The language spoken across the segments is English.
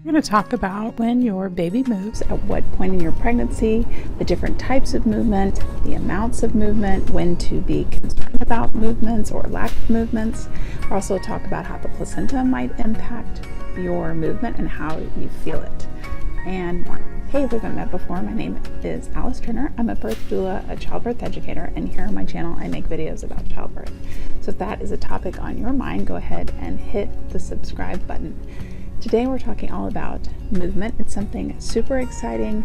We're going to talk about when your baby moves, at what point in your pregnancy, the different types of movement, the amounts of movement, when to be concerned about movements or lack of movements. We'll also talk about how the placenta might impact your movement and how you feel it, and more. Hey, if we haven't met before, my name is Alice Turner. I'm a birth doula, a childbirth educator, and here on my channel I make videos about childbirth. So if that is a topic on your mind, go ahead and hit the subscribe button. Today we're talking all about movement. It's something super exciting.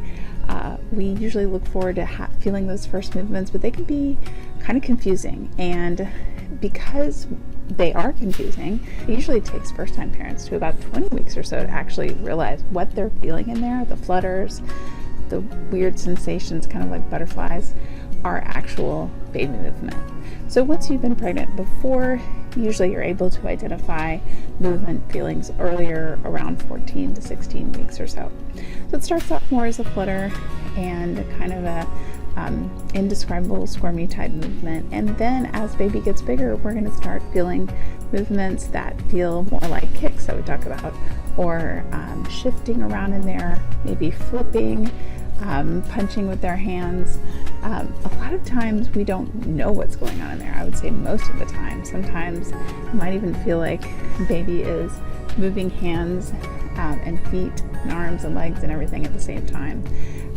We usually look forward to feeling those first movements, but they can be kind of confusing. And because they are confusing, it usually takes first-time parents to about 20 weeks or so to actually realize what they're feeling in there. The flutters, the weird sensations, kind of like butterflies, are actual baby movement. So once you've been pregnant before, usually you're able to identify movement feelings earlier, around 14 to 16 weeks or so. So it starts off more as a flutter and kind of a indescribable squirmy type movement. And then as baby gets bigger, we're going to start feeling movements that feel more like Hicks that we talk about, or shifting around in there, maybe flipping, punching with their hands. A lot of times we don't know what's going on in there. I would say most of the time. Sometimes you might even feel like baby is moving hands and feet and arms and legs and everything at the same time,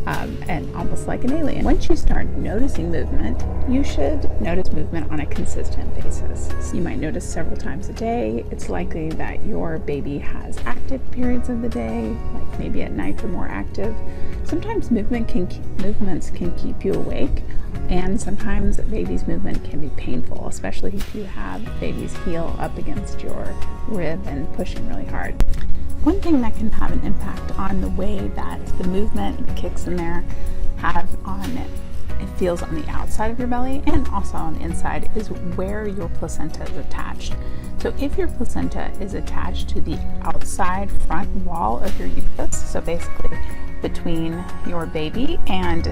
and almost like an alien. Once you start noticing movement, you should notice movement on a consistent basis. So you might notice several times a day. It's likely that your baby has active periods of the day, like maybe at night they're more active. Sometimes movements can keep you awake, and sometimes baby's movement can be painful, especially if you have baby's heel up against your rib and pushing really hard. One thing that can have an impact on the way that the movement, the kicks in there, have on it feels on the outside of your belly and also on the inside is where your placenta is attached. So if your placenta is attached to the outside front wall of your uterus, so basically between your baby and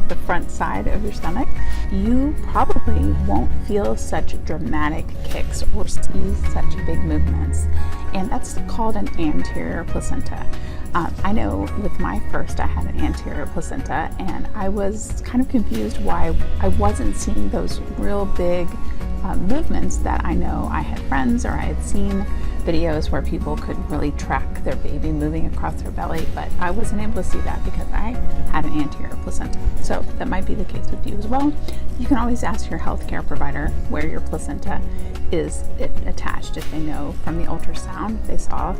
the front side of your stomach, you probably won't feel such dramatic kicks or see such big movements. And that's called an anterior placenta. I know with my first, I had an anterior placenta, and I was kind of confused why I wasn't seeing those real big movements that I know I had friends or I had seen videos where people could really track their baby moving across their belly, but I wasn't able to see that because I had an anterior placenta. So that might be the case with you as well. You can always ask your healthcare provider where your placenta is attached if they know from the ultrasound, if they saw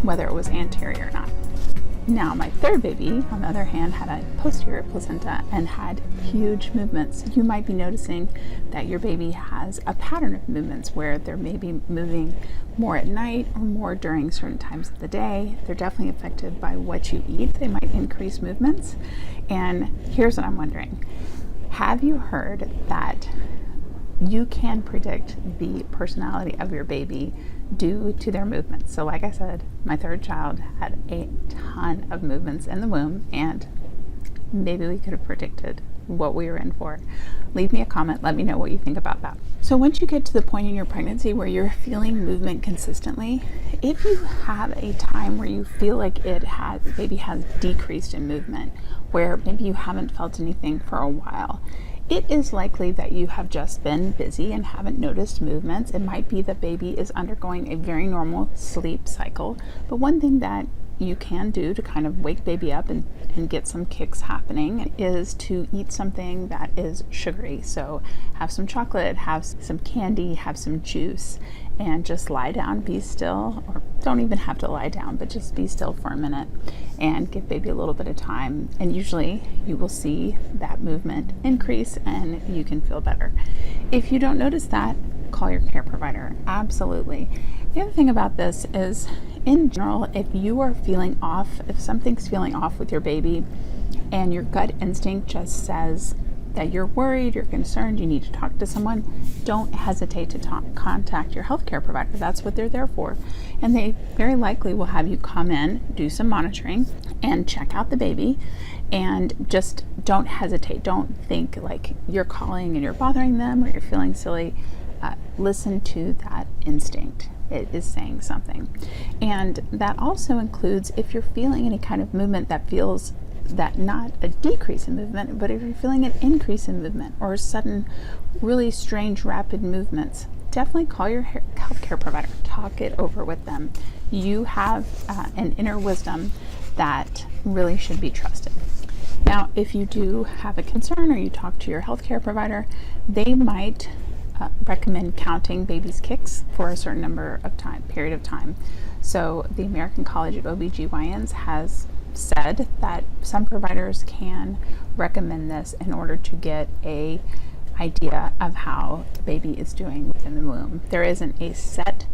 whether it was anterior or not. Now, my third baby, on the other hand, had a posterior placenta and had huge movements. You might be noticing that your baby has a pattern of movements where they're maybe moving more at night or more during certain times of the day. They're definitely affected by what you eat. They might increase movements. And here's what I'm wondering. Have you heard that you can predict the personality of your baby due to their movements? So like I said, my third child had a ton of movements in the womb, and maybe we could have predicted what we were in for. Leave me a comment, let me know what you think about that. So once you get to the point in your pregnancy where you're feeling movement consistently, if you have a time where you feel like baby has decreased in movement, where maybe you haven't felt anything for a while, it is likely that you have just been busy and haven't noticed movements. It might be that baby is undergoing a very normal sleep cycle, but one thing that you can do to kind of wake baby up and get some kicks happening is to eat something that is sugary. So have some chocolate, have some candy, have some juice, and just lie down, be still, or don't even have to lie down, but just be still for a minute and give baby a little bit of time. And usually you will see that movement increase and you can feel better. If you don't notice that, call your care provider. Absolutely. The other thing about this is, in general, if you are feeling off, if something's feeling off with your baby and your gut instinct just says that you're worried, you're concerned, you need to talk to someone, don't hesitate to contact your healthcare provider. That's what they're there for. And they very likely will have you come in, do some monitoring, and check out the baby. And just don't hesitate. Don't think like you're calling and you're bothering them or you're feeling silly. Listen to that instinct. it is saying something. And that also includes if you're feeling any kind of movement that feels that not a decrease in movement, but if you're feeling an increase in movement or sudden, really strange, rapid movements, definitely call your healthcare provider. Talk it over with them. You have an inner wisdom that really should be trusted. Now, if you do have a concern or you talk to your healthcare provider, they might recommend counting baby's kicks for a certain period of time. So the American College of OBGYNs has said that some providers can recommend this in order to get a idea of how the baby is doing within the womb. There isn't a set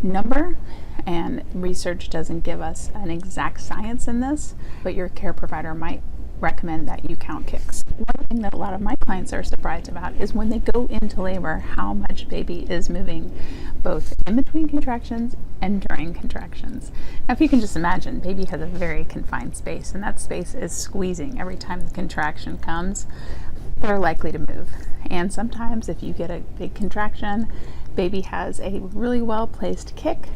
number, and research doesn't give us an exact science in this, but your care provider might recommend that you count kicks. One thing that a lot of my clients are surprised about is when they go into labor, how much baby is moving, both in between contractions and during contractions. Now, if you can just imagine, baby has a very confined space, and that space is squeezing every time the contraction comes. They're likely to move. And sometimes if you get a big contraction, baby has a really well-placed kick.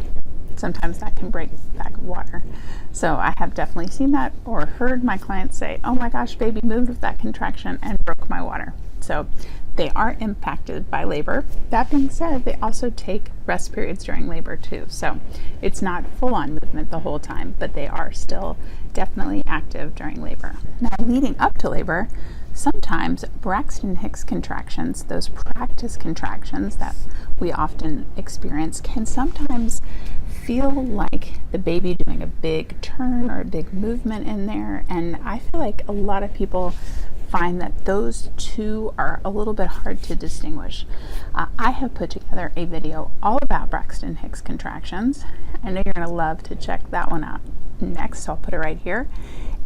Sometimes that can break a bag of water. So I have definitely seen that or heard my clients say, oh my gosh, baby moved with that contraction and broke my water. So they are impacted by labor. That being said, they also take rest periods during labor too. So it's not full-on movement the whole time, but they are still definitely active during labor. Now, leading up to labor, sometimes Braxton Hicks contractions, those practice contractions that we often experience, can sometimes feel like the baby doing a big turn or a big movement in there. And I feel like a lot of people find that those two are a little bit hard to distinguish. I have put together a video all about Braxton Hicks contractions. I know you're going to love to check that one out next, so I'll put it right here.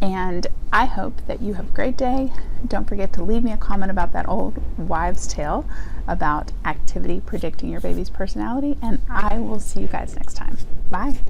And I hope that you have a great day. Don't forget to leave me a comment about that old wives' tale about activity predicting your baby's personality, and I will see you guys next time. Bye.